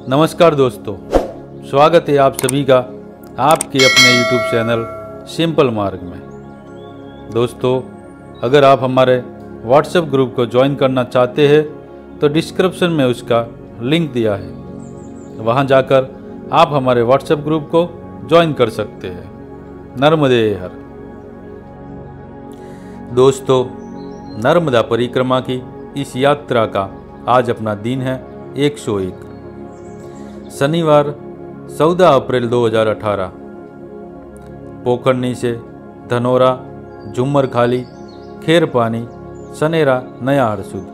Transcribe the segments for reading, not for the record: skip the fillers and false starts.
नमस्कार दोस्तों, स्वागत है आप सभी का आपके अपने YouTube चैनल सिंपल मार्ग में। दोस्तों, अगर आप हमारे व्हाट्सएप ग्रुप को ज्वाइन करना चाहते हैं तो डिस्क्रिप्शन में उसका लिंक दिया है, वहां जाकर आप हमारे व्हाट्सएप ग्रुप को ज्वाइन कर सकते हैं। नर्मदे हर। दोस्तों, नर्मदा परिक्रमा की इस यात्रा का आज अपना दिन है 101। शनिवार 14 अप्रैल 2018। पोखरनी से धनोरा, झुम्मरखाली, खेरपानी, सनेरा, नया हरसुद।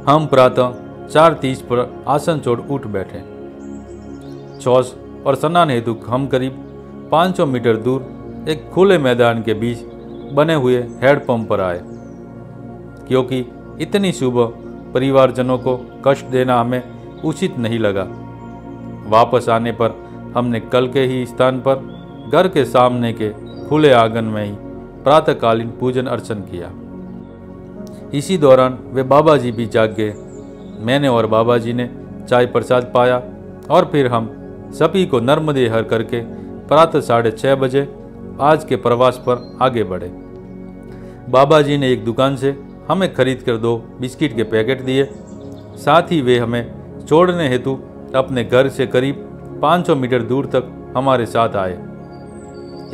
हम प्रातः 4:30 पर आसन छोड़ उठ बैठे। शौच और स्नान हेतु हम करीब 500 मीटर दूर एक खुले मैदान के बीच बने हुए हैंडपंप पर आए, क्योंकि इतनी सुबह परिवारजनों को कष्ट देना हमें उचित नहीं लगा। वापस आने पर हमने कल के ही स्थान पर घर के सामने के खुले आंगन में ही प्रातःकालीन पूजन अर्चन किया। इसी दौरान वे बाबा जी भी जाग गए। मैंने और बाबा जी ने चाय प्रसाद पाया और फिर हम सभी को नर्मदे हर करके प्रातः 6:30 बजे आज के प्रवास पर आगे बढ़े। बाबा जी ने एक दुकान से हमें खरीद कर 2 बिस्किट के पैकेट दिए। साथ ही वे हमें छोड़ने हेतु अपने घर से करीब 500 मीटर दूर तक हमारे साथ आए।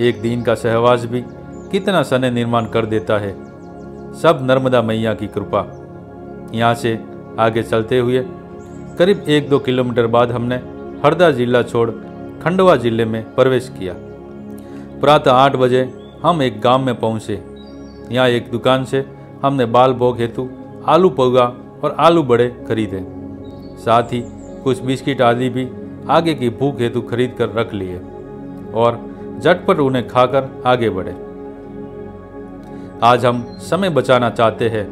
एक दिन का सहवास भी कितना सने निर्माण कर देता है। सब नर्मदा मैया की कृपा। यहाँ से आगे चलते हुए करीब 1-2 किलोमीटर बाद हमने हरदा जिला छोड़ खंडवा जिले में प्रवेश किया। प्रातः 8 बजे हम एक गांव में पहुँचे। यहाँ एक दुकान से हमने बाल भोग हेतु आलू पौगा और आलू बड़े खरीदे। साथ ही कुछ बिस्किट आदि भी आगे की भूख हेतु खरीद कर रख लिए और झटपट उन्हें खाकर आगे बढ़े। आज हम समय बचाना चाहते हैं,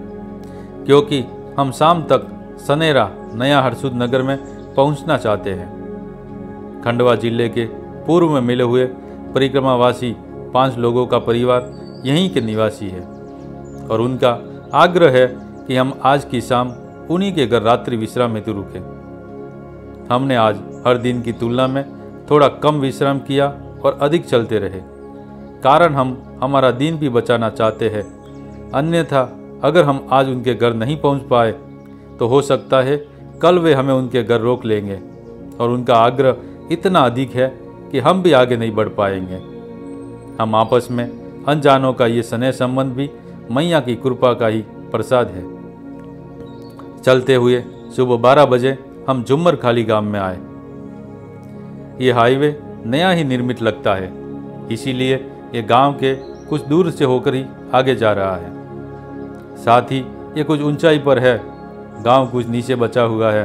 क्योंकि हम शाम तक सनेरा, नया हरसुद नगर में पहुंचना चाहते हैं। खंडवा जिले के पूर्व में मिले हुए परिक्रमावासी 5 लोगों का परिवार यहीं के निवासी है और उनका आग्रह है कि हम आज की शाम उन्हीं के घर रात्रि विश्राम हेतु रुके। हमने आज हर दिन की तुलना में थोड़ा कम विश्राम किया और अधिक चलते रहे, कारण हम हमारा दिन भी बचाना चाहते हैं। अन्यथा अगर हम आज उनके घर नहीं पहुंच पाए तो हो सकता है कल वे हमें उनके घर रोक लेंगे और उनका आग्रह इतना अधिक है कि हम भी आगे नहीं बढ़ पाएंगे। हम आपस में अनजानों का ये स्नेह संबंध भी मैया की कृपा का ही प्रसाद है। चलते हुए सुबह 12 बजे हम झुम्मरखाली गांव में आए। ये हाईवे नया ही निर्मित लगता है, इसीलिए ये गांव के कुछ दूर से होकर ही आगे जा रहा है। साथ ही ये कुछ ऊंचाई पर है, गांव कुछ नीचे बचा हुआ है।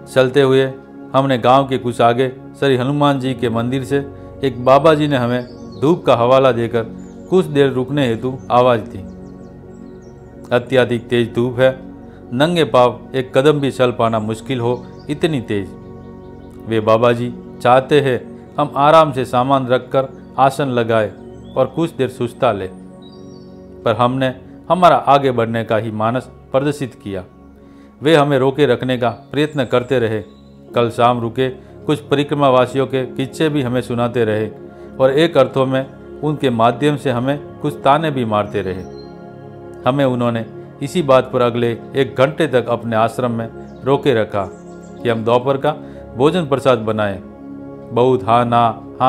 चलते हुए हमने गांव के कुछ आगे श्री हनुमान जी के मंदिर से एक बाबा जी ने हमें धूप का हवाला देकर कुछ देर रुकने हेतु आवाज़ दी। अत्यधिक तेज धूप है, नंगे पांव एक कदम भी चल पाना मुश्किल हो, इतनी तेज। वे बाबा जी चाहते हैं हम आराम से सामान रखकर आसन लगाए और कुछ देर सुस्ता ले, पर हमने हमारा आगे बढ़ने का ही मानस प्रदर्शित किया। वे हमें रोके रखने का प्रयत्न करते रहे। कल शाम रुके कुछ परिक्रमावासियों के किस्से भी हमें सुनाते रहे और एक अर्थों में उनके माध्यम से हमें कुछ ताने भी मारते रहे। हमें उन्होंने इसी बात पर अगले 1 घंटे तक अपने आश्रम में रोके रखा कि हम दोपहर का भोजन प्रसाद बनाएं। बहुत हाँ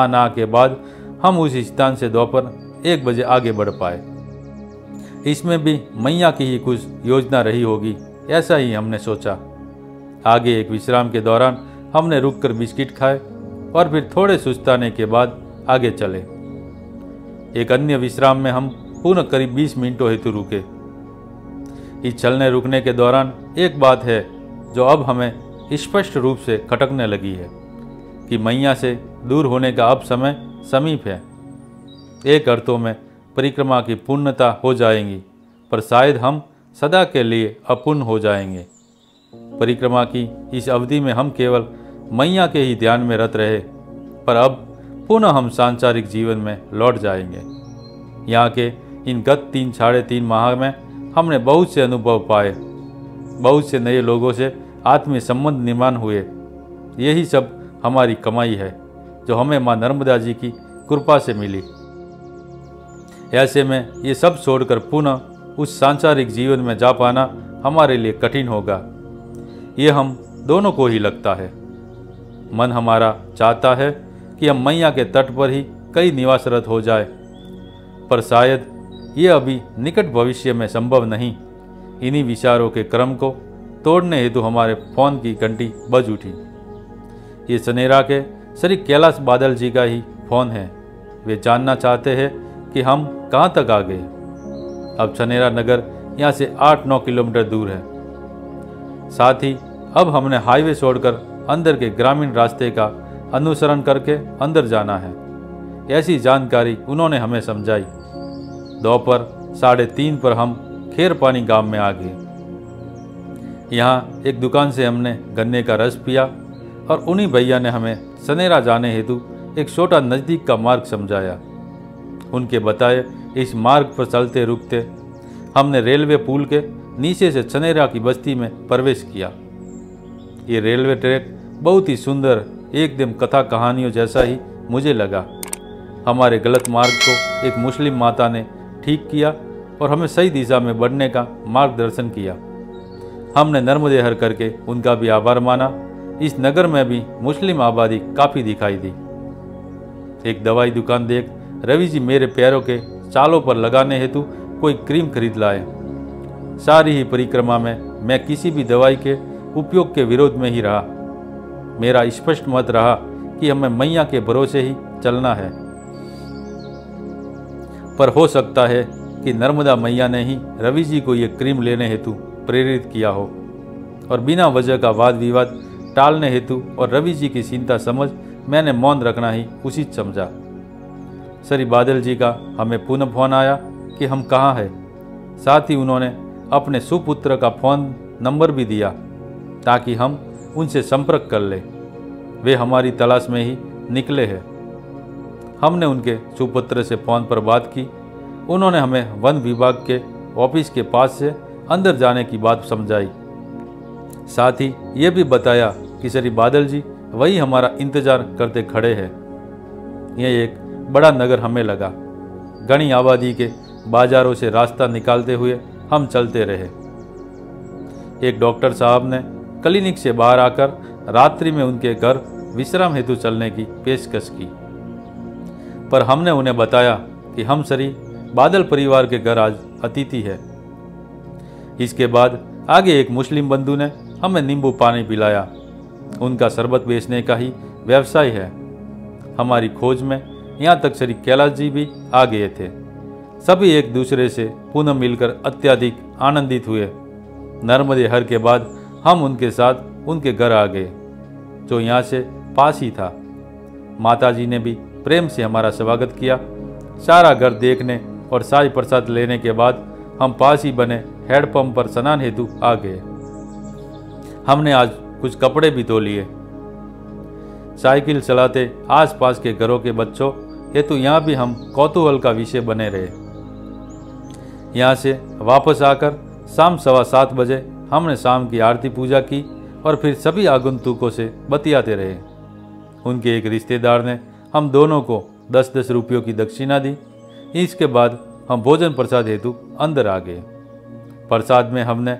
ना के बाद हम उस स्थान से दोपहर 1 बजे आगे बढ़ पाए। इसमें भी मैया की ही कुछ योजना रही होगी, ऐसा ही हमने सोचा। आगे एक विश्राम के दौरान हमने रुककर बिस्किट खाए और फिर थोड़े सुस्ताने के बाद आगे चले। एक अन्य विश्राम में हम पुनः करीब 20 मिनटों हेतु रुके। इस चलने रुकने के दौरान एक बात है जो अब हमें स्पष्ट रूप से खटकने लगी है कि मैया से दूर होने का अब समय समीप है। एक अर्थों में परिक्रमा की पूर्णता हो जाएगी, पर शायद हम सदा के लिए अपूर्ण हो जाएंगे। परिक्रमा की इस अवधि में हम केवल मैया के ही ध्यान में रत रहे, पर अब पुनः हम सांसारिक जीवन में लौट जाएंगे। यहाँ के इन गत 3 साढ़े 3 माह में हमने बहुत से अनुभव पाए, बहुत से नए लोगों से आत्मीय संबंध निर्माण हुए। यही सब हमारी कमाई है जो हमें माँ नर्मदा जी की कृपा से मिली। ऐसे में ये सब छोड़कर पुनः उस सांसारिक जीवन में जा पाना हमारे लिए कठिन होगा। ये हम दोनों को ही लगता है। मन हमारा चाहता है कि हम मैया के तट पर ही कई निवासरत हो जाए, पर शायद ये अभी निकट भविष्य में संभव नहीं। इन्हीं विचारों के क्रम को तोड़ने हेतु हमारे फोन की घंटी बज उठी। ये सनेरा के श्री कैलाश बादल जी का ही फोन है। वे जानना चाहते हैं कि हम कहाँ तक आ गए। अब सनेरा नगर यहाँ से 8-9 किलोमीटर दूर है। साथ ही अब हमने हाईवे छोड़कर अंदर के ग्रामीण रास्ते का अनुसरण करके अंदर जाना है। ऐसी जानकारी उन्होंने हमें समझाई। दोपहर 3:30 पर हम खेरपानी गांव में आ गए। यहाँ एक दुकान से हमने गन्ने का रस पिया और उन्हीं भैया ने हमें सनेरा जाने हेतु एक छोटा नज़दीक का मार्ग समझाया। उनके बताए इस मार्ग पर चलते रुकते हमने रेलवे पुल के नीचे से सनेरा की बस्ती में प्रवेश किया। ये रेलवे ट्रैक बहुत ही सुंदर, एकदम कथा कहानियों जैसा ही मुझे लगा। हमारे गलत मार्ग को एक मुस्लिम माता ने ठीक किया और हमें सही दिशा में बढ़ने का मार्गदर्शन किया। हमने नर्मदेहर करके उनका भी आभार माना। इस नगर में भी मुस्लिम आबादी काफ़ी दिखाई दी। एक दवाई दुकान देख रवि जी मेरे पैरों के चालों पर लगाने हेतु कोई क्रीम खरीद लाए। सारी ही परिक्रमा में मैं किसी भी दवाई के उपयोग के विरोध में ही रहा। मेरा स्पष्ट मत रहा कि हमें मैया के भरोसे ही चलना है, पर हो सकता है कि नर्मदा मैया ने ही रवि जी को ये क्रीम लेने हेतु प्रेरित किया हो और बिना वजह का वाद विवाद टालने हेतु और रवि जी की चिंता समझ मैंने मौन रखना ही उचित समझा। श्री बादल जी का हमें पुनः फोन आया कि हम कहाँ हैं। साथ ही उन्होंने अपने सुपुत्र का फ़ोन नंबर भी दिया ताकि हम उनसे संपर्क कर लें। वे हमारी तलाश में ही निकले हैं। हमने उनके सुपुत्र से फ़ोन पर बात की। उन्होंने हमें वन विभाग के ऑफिस के पास से अंदर जाने की बात समझाई। साथ ही ये भी बताया कि श्री बादल जी वही हमारा इंतजार करते खड़े हैं। यह एक बड़ा नगर हमें लगा। घनी आबादी के बाजारों से रास्ता निकालते हुए हम चलते रहे। एक डॉक्टर साहब ने क्लिनिक से बाहर आकर रात्रि में उनके घर विश्राम हेतु चलने की पेशकश की, पर हमने उन्हें बताया कि हम श्री बादल परिवार के घर आज अतिथि है। इसके बाद आगे एक मुस्लिम बंधु ने हमें नींबू पानी पिलाया। उनका शरबत बेचने का ही व्यवसाय है। हमारी खोज में यहाँ तक श्री कैलाश जी भी आ गए थे। सभी एक दूसरे से पुनः मिलकर अत्यधिक आनंदित हुए। नर्मदेहर के बाद हम उनके साथ उनके घर आ गए, जो यहाँ से पास ही था। माताजी ने भी प्रेम से हमारा स्वागत किया। सारा घर देखने और साई प्रसाद लेने के बाद हम पास ही बने हैंडपंप पर स्नान हेतु आ गए। हमने आज कुछ कपड़े भी धो लिए। साइकिल चलाते आसपास के घरों के बच्चों हेतु यहाँ भी हम कौतूहल का विषय बने रहे। यहाँ से वापस आकर शाम 7:15 बजे हमने शाम की आरती पूजा की और फिर सभी आगंतुकों से बतियाते रहे। उनके एक रिश्तेदार ने हम दोनों को 10-10 रुपयों की दक्षिणा दी। इसके बाद हम भोजन प्रसाद हेतु अंदर आ गए। प्रसाद में हमने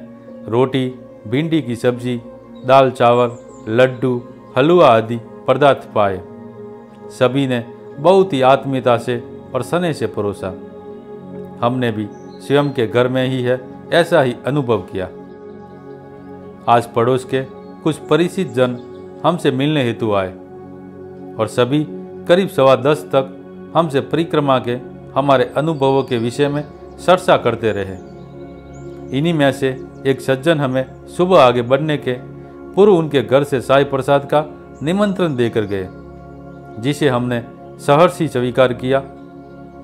रोटी, भिंडी की सब्जी, दाल चावल, लड्डू, हलवा आदि पदार्थ पाए। सभी ने बहुत ही आत्मीयता से और स्नेह से परोसा। हमने भी स्वयं के घर में ही है ऐसा ही अनुभव किया। आज पड़ोस के कुछ परिचित जन हमसे मिलने हेतु आए और सभी करीब 10:15 तक हमसे परिक्रमा के हमारे अनुभवों के विषय में चर्चा करते रहे। इन्हीं में से एक सज्जन हमें सुबह आगे बढ़ने के पूर्व उनके घर से साई प्रसाद का निमंत्रण देकर गए, जिसे हमने सहर्षी स्वीकार किया।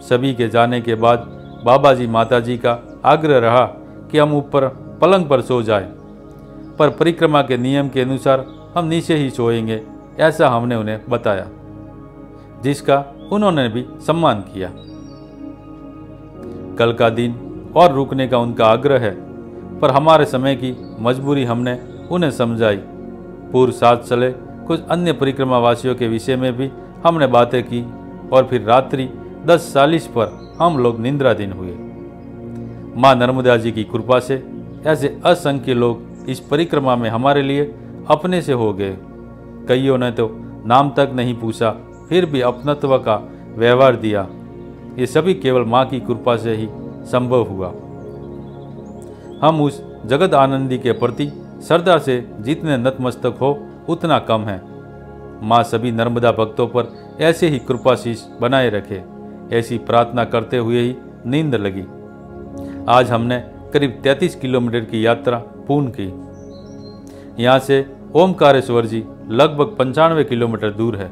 सभी के जाने के बाद बाबा जी माता जी का आग्रह रहा कि हम ऊपर पलंग पर सो जाएं, पर परिक्रमा के नियम के अनुसार हम नीचे ही सोएंगे, ऐसा हमने उन्हें बताया, जिसका उन्होंने भी सम्मान किया। कल का दिन और रुकने का उनका आग्रह है, पर हमारे समय की मजबूरी हमने उन्हें समझाई। पूर्व साथ चले कुछ अन्य परिक्रमावासियों के विषय में भी हमने बातें की और फिर रात्रि 10:40 पर हम लोग निद्राधीन हुए। माँ नर्मदा जी की कृपा से ऐसे असंख्य लोग इस परिक्रमा में हमारे लिए अपने से हो गए। कईयों ने तो नाम तक नहीं पूछा, फिर भी अपनत्व का व्यवहार दिया। ये सभी केवल माँ की कृपा से ही संभव हुआ। हम उस जगत आनंदी के प्रति श्रद्धा से जितने नतमस्तक हो उतना कम है। माँ सभी नर्मदा भक्तों पर ऐसे ही कृपाशीष बनाए रखे, ऐसी प्रार्थना करते हुए ही नींद लगी। आज हमने करीब 33 किलोमीटर की यात्रा पूर्ण की। यहाँ से ओमकारेश्वर जी लगभग 95 किलोमीटर दूर है,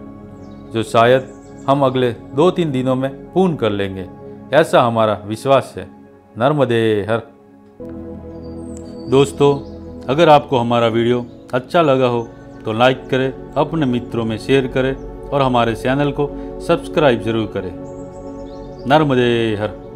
जो शायद हम अगले 2-3 दिनों में पूर्ण कर लेंगे, ऐसा हमारा विश्वास है। नर्मदे हर। दोस्तों, अगर आपको हमारा वीडियो अच्छा लगा हो तो लाइक करें, अपने मित्रों में शेयर करें और हमारे चैनल को सब्सक्राइब जरूर करें। नर्मदे हर।